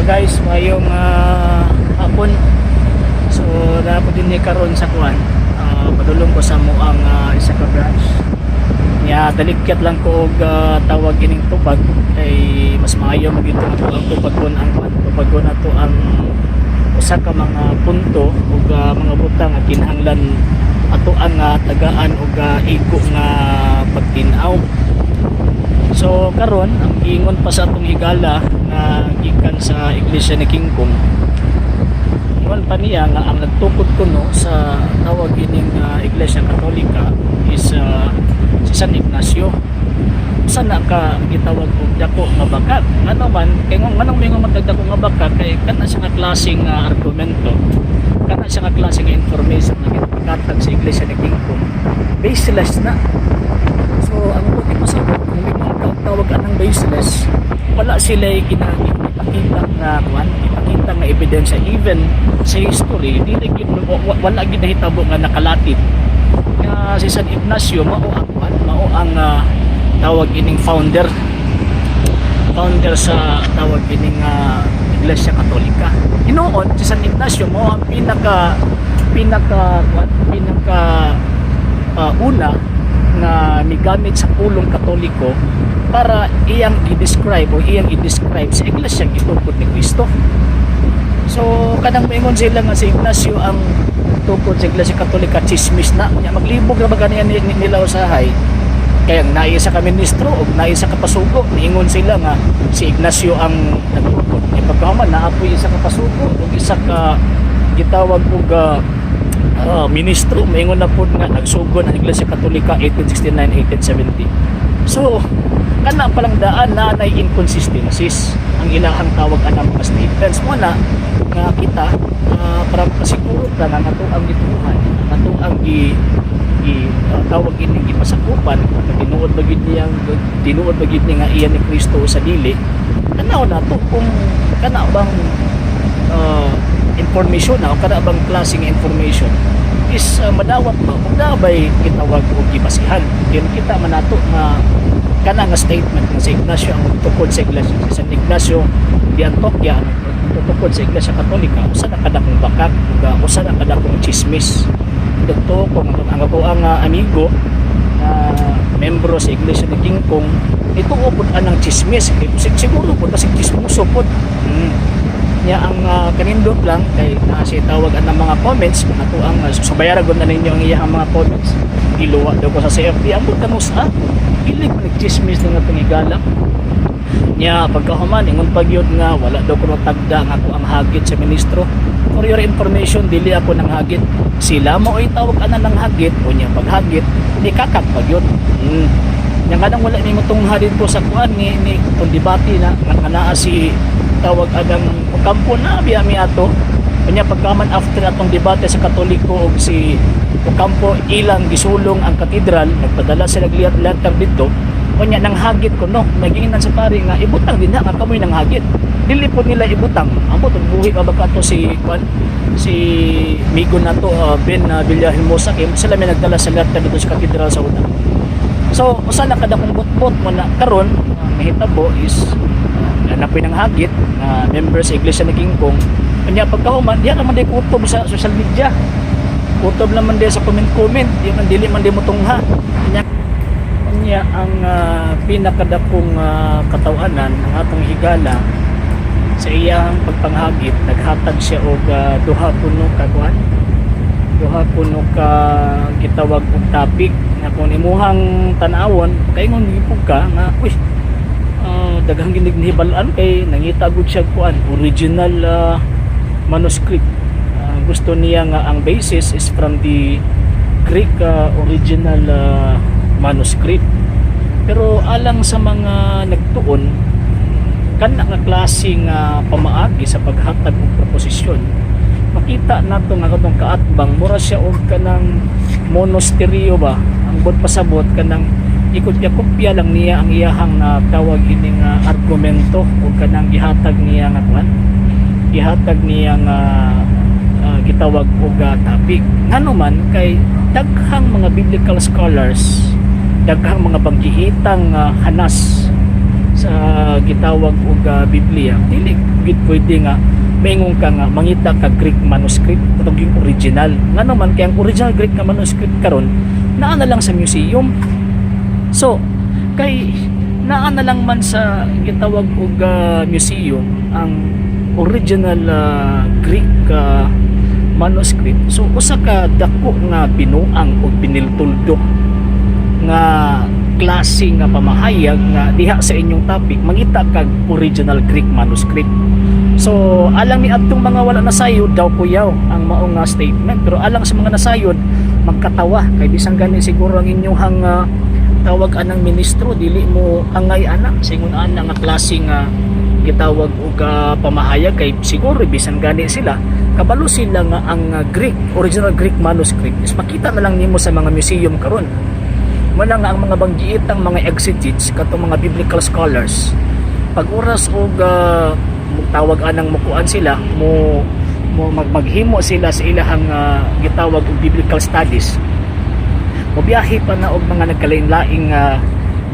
guys, mayong hapon. So dapat din ni karon sa kuan. Padulong ko sa moang isa ka branch. Nya dalikyat lang ko og tawag ining tubag kay mas maayo magito ato ang tubag kon ang tubag kon ato ang usa ka mga punto ug mga butang nga kinahanglan ato ang tagaan ug iko nga pagtin-aw. So karon ang ingon pa sa atong higala na gikan sa iglesia ni King Kong. Ingon pa niya nga ang nagtukod kuno sa tawag ining iglesia Katolika is si San Ignacio. Sana ka gitawag og dako nga bakat. Ano man kay nganong may magdagdako nga bakat kay kana siya nga klaseng argumento. Kana siya nga klaseng information na gipakatag sa iglesia ni King Kong. Baseless na. So ang puti pasabot kung may mga tawag anang baseless, wala sila ipakita nga kuan, ipakita nga ebidensya even sa history, wala gid nahitabo nga nakalatid. Si San Ignacio mao ang tawag ining founder sa tawag ining Iglesia Katolika. Hinuon si San Ignacio mao ang pinaka una na migamit sa pulong Katoliko para iyang i-describe sa iglesia gitukod ni Kristo. So kadang moingon sila nga si Ignacio ang tukod sa iglesia Katolika chismis na nya maglibog ra ba ganiyan nila usahay kaya naisa ka ministro o naisa ka pasugo niingon sila nga si Ignacio ang nagtukod ni pagkahuman naapoy isa ka pasugo ug isa ka gitawag og ministro maingon na pod nga nagsugod ang Iglesia Katolika 1869-1870. So kana palang daan na nay inconsistencies ang ilahang tawag anang mga statements mo na nga kita para makasiguro ta nga nato ang gituhan nato ang tawag ining gipasakupan tinuod ba gid niya nga iyan ni Kristo sa dili tanaw nato kung kana bang information o kada bang klaseng information is madawat ba kung nabay gitawag o gibasihan yun kita manato na kana nga statement ng si Ignacio ang tukod sa iglesia si San Ignacio di Antioquia ang tukod sa iglesia Katolika usa na kadakong bakat usa na kadakong chismis dito kung ang ako ang amigo na membro sa iglesia ni King Kong ito upod anang chismis siguro po kasi chismoso po niya ang kanindot lang kay si tawag ang mga comments mga to ang subayaran gud na ninyo ang iyang mga comments iluwa daw ko sa CFD ang butamos pilig man nagchismis nga pangigalak niya pagkahuman ingon pagyod nga wala daw ko tagda nga ako ang hagit sa ministro for your information dili ako nang hagit sila mo ay tawag ana nang hagit o niya paghagit ni kakak pagyod yang kadang wala ni motungha dito sa kuan ni kung debate na naa si tawag adang kampo na biya mi ato kanya pagkaman after atong debate sa Katoliko og si Ocampo ilang gisulong ang katedral nagpadala sila lihat-lihat dito kanya nang hagit ko no nagingan sa pari nga ibutang din na kamoy nang hagit dili po nila ibutang ambot og buhi ka baka to si migo nato Ben Villahermosa kay sila may nagdala sa lihat dito sa katedral sa una. So usa na kada kong butbot mo na karon mahitabo is napoy ng hagit na member sa iglesia ni King Kong kanya pagkahuman diya naman day kutob sa social media kutob naman day sa comment di man dili man day motungha kanya ang pinakadakong katawanan ng atong higala sa iyang pagpanghagit naghatag siya og duha puno ka gitawag og topic nga kung imuhang tan-awon kaingon gipug ka nga uy daghang ginignibalan kay nangita gud siya kuan original manuscript gusto niya nga ang basis is from the Greek original manuscript pero alang sa mga nagtuon kana nga klaseng pamaagi sa paghatag og proposisyon makita nato nga katong kaatbang mura siya og kanang monasteryo ba ang bot pasabot kanang ikot-kopya lang niya ang iyahang tawag ining argumento o kanang gihatag niya nga kuan gihatag niya nga gitawag og topic nganuman kay daghang mga biblical scholars daghang mga banggihitang hanas sa gitawag og Biblia, dili gid pwede nga maingon ka nga mangita ka Greek manuscript katong yung original. Nga naman kay ang original Greek nga manuscript karon naa na lang sa museum. So kay naa na lang man sa gitawag og museum ang original Greek manuscript. So usa ka dako nga binuang o biniltuldok nga klase nga pamahayag nga diha sa inyong topic mangita kag original Greek manuscript. So alang ni adtong mga wala nasayod daw kuyaw ang mao nga statement, pero alang sa mga nasayod magkatawa kay bisan gani siguro ang inyong tawag anang ministro dili mo angay anak sa ingon ana nga klase nga gitawag og pamahayag kay siguro bisan gani sila kabalo sila nga ang Greek original Greek manuscript is makita na lang nimo sa mga museum karon. Wala nga ang mga banggiitang mga exegetes katong mga biblical scholars pag oras og tawag anang mukuan sila mo maghimo sila sa ilahang gitawag og biblical studies, mobiyahe pa na og mga nagkalain-laing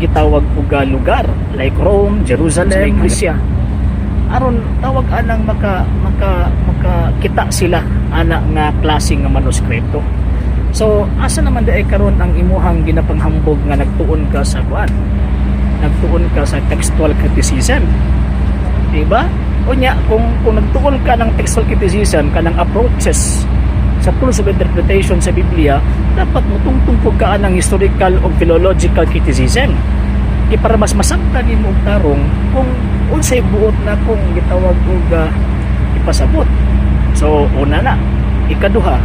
gitawag og lugar like Rome, Jerusalem, Grecia aron tawag anang makakita sila ana nga klase nga manuskripto. So asa naman daay karon ang imuhang ginapanghambog nga nagtuon ka sa kuan, nagtuon ka sa textual criticism, diba? Unya kung nagtuon ka ng textual criticism kanang approaches sa tools of interpretation sa Biblia, dapat mutungtungpog ka ng historical o philological criticism. Di para mas masabtan nimo og tarong kung unsay buot na kung gitawag og ipasabot. So una na, ikaduha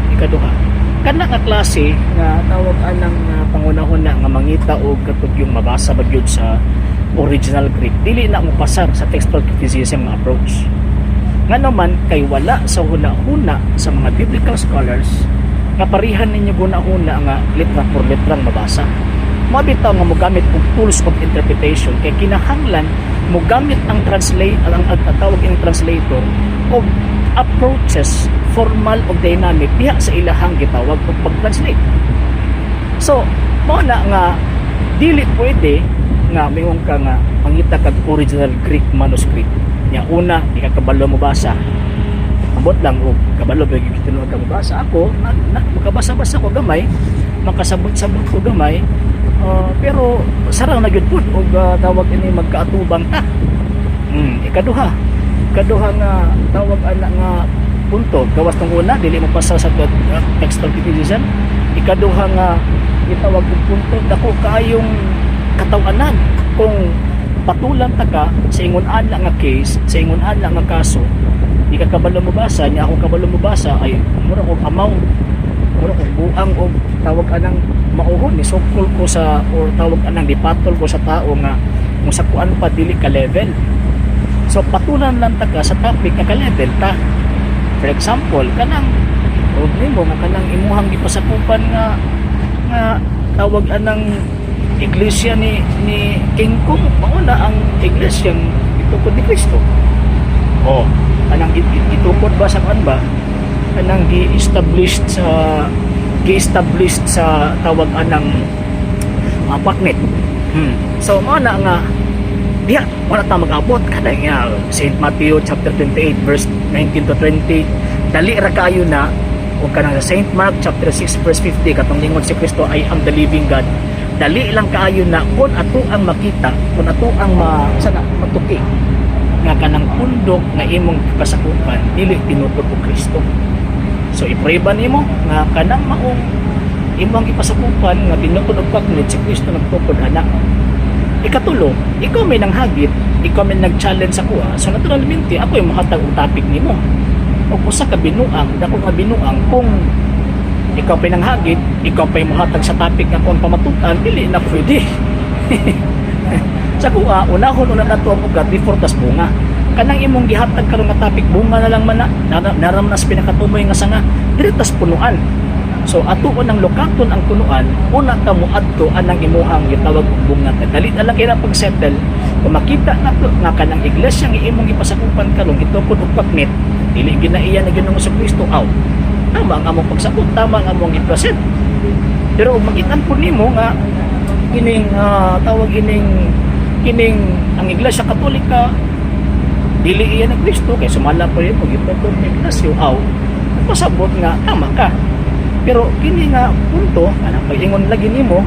kana nga klase nga tawag anang pangunahon na nga mangita og katug yung mabasa bagyod sa original Greek, dili na mo pasar sa textual criticism nga approach. Nga naman kay wala sa huna-huna sa mga biblical scholars nga parihan ninyo guna-huna nga litra por litrang mabasa. Mabitaw nga mogamit og tools of interpretation kay kinahanglan mogamit ang tawag ang translator og approaches formal o dynamic diha sa ilahang gitawag og pag-translate. So mao na nga dili pwede nga mayong ka nga mangita kag original Greek manuscript nya una di ka kabalo mo basa ambot lang og kabalo ba gyud tinuod ka mo basa ako makabasa-basa ko gamay makasabot-sabot ko gamay pero sarang na gyud pud og tawag ini magkaatubang ta. Ikaduha nga tawag ana nga punto gawas tong una dili mo pasa sa textual criticism. Ikaduha nga gitawag og punto dako kaayong katawanan kung patulan ta ka sa ingon ana nga case, sa ingon ana nga kaso, di ka kabalo mo basa nya ako kabalo mo basa ay mura ko amaw, mura ko buang og tawag anang mauhon ni sukol ko sa or tawag anang dipatol ko sa tao nga kung sa kuan pa dili ka level. So patulan lang ta ka sa topic nga ka level ta. For example, kanang problema nga kanang imuhang gipasakupan nga tawag anang iglesia ni King Kong, mauna ang iglesia ng itukod ni Kristo. Anang itukod ba sa kan ba? Anang gi-established sa tawag anang paknet. So mauna nga diya wala ta mag-abot kada nga St. Matthew chapter 28 verse 19 to 20 dali ra kaayo na o kanang sa St. Mark chapter 6 verse 50 katong lingon si Kristo I am the living God. Dali lang kaayo na kung ato ang makita, kung ato ang matuki nga kanang pundok nga imong kasakupan dili tinuod og Kristo. So i-pray nimo nga kanang maong imong ipasakupan nga tinuod og paknit si Kristo nagtukod anak. Ikatulo, ikaw may nanghagit, ikaw may nag-challenge sa kuha, so naturalmente ako yung mahatag og topic nimo. O usa ka binuang, dako nga binuang kung ikaw pa'y nanghagit, ikaw pa'y muhatag sa topic nga kung pamatukan, dili na pwede. Sa kuha, unahon na nato ang ugat before tas bunga. Kanang imong gihatag karon nga topic, bunga na lang man naram nas pinakatumoy nga sanga, dili tas punuan. So atuon ang lokaton ang punuan, una ta mo adto anang imuhang gitawag og bunga. Dali na lang kaya pag-settle. Kung makita nato nga kanang iglesia nga imong ipasakupan karon gitukod og paknet, dili ginaiya na Ginoong Kristo aw. Tama ang among pagsabot, tama ang among i-present. Pero kung magitan po nimo nga kining tawag kining ang Iglesia Katolika dili iyan ng Kristo kay sumala pa rin pag itutok ni Iglesia pasabot nga tama ka. Pero kini nga punto anang pag-ingon lagi nimo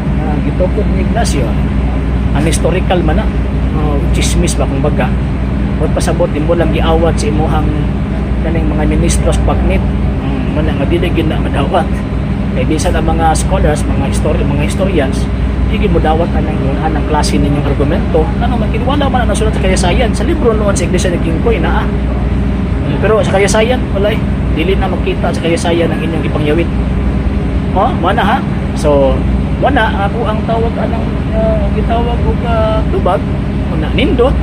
gitutok ni Iglesia ang historical man na chismis ba kung baga o pasabot mo lang giawat sa imuhang kaning mga ministros pagnit man nga dili gid na madawat kay bisan ang mga scholars mga historians hindi mo dawat anang klase ninyong argumento ano man kinwala man ang nasulat sa kayasayan sa libro noon sa Iglesia ni Kingkoy na pero sa kayasayan wala dili na makita sa kayasayan ang inyong ipangyawit mana ha so wala ako ang tawag anang gitawag og tubag una nindot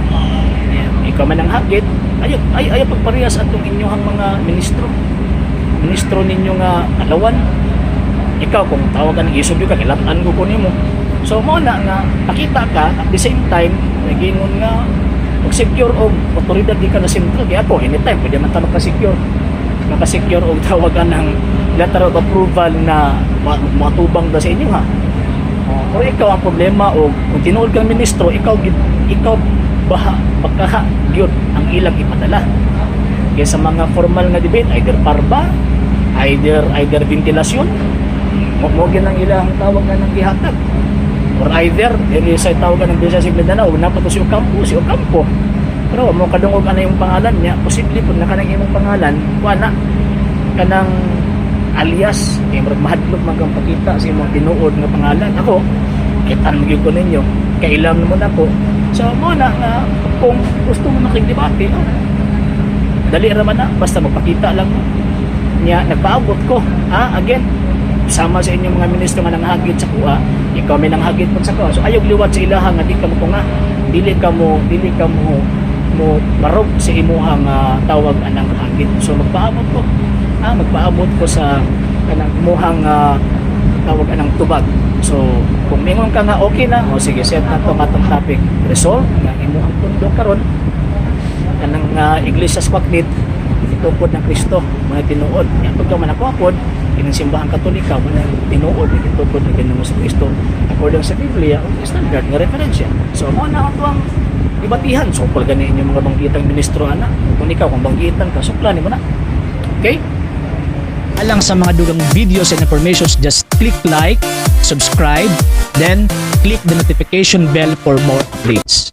ikaw man ang hagit ay pagparehas atong inyong mga ministro ninyo nga alawan ikaw kung tawagan ng isog ka kilatan ko nimo so mo na nga pakita ka at the same time nagingon nga mag-secure og otoridad di ka na sentral kaya ako anytime pwede man ta makasecure og tawagan ng letter of approval na matubang da sa inyo ha pero ikaw ang problema o kung tinuod kang ministro ikaw baka gyud ang ilang ipadala kaya sa mga formal nga debate either parba either ventilasyon mo gyud ang ilang tawag nga ng gihatag or either dili sa tawagan ng Diyos sa Mindanao napato si Ocampo pero mo kadungog ana yung pangalan niya posible pud naka nang imong pangalan wala kanang alias kay mahadlok man kang pakita sa imong tinuod nga pangalan ako kitan mo ko ninyo kailan mo na ko so mo na nga kung gusto mo makigdebate dali ra man na basta magpakita lang mo niya nagpaabot ko again sama sa inyong mga ministro nga nanghagit sa kuha ikaw may nanghagit po sa kuha so ayog liwat sa ilaha nga di ka mo tunga dili ka mo marog sa imuhang tawag anang hagit so magpaabot ko sa kanang imuhang tawag anang tubag so kung mingon ka nga okay na sige set na to matong topic resolve nga imuhang pundo karon kanang Iglesia Squaknit itukod ng Kristo mga tinuod yan pagka man ako inang simbahan Katolika mga tinuod itukod ng Ginoong Kristo according sa Biblia standard nga referensya so mo na ato ang ibatihan so pag gani inyong mga banggitang ministro ana kung ikaw kung banggitan ka suplani mo na okay alang sa mga dugang videos and informations just click like subscribe then click the notification bell for more updates.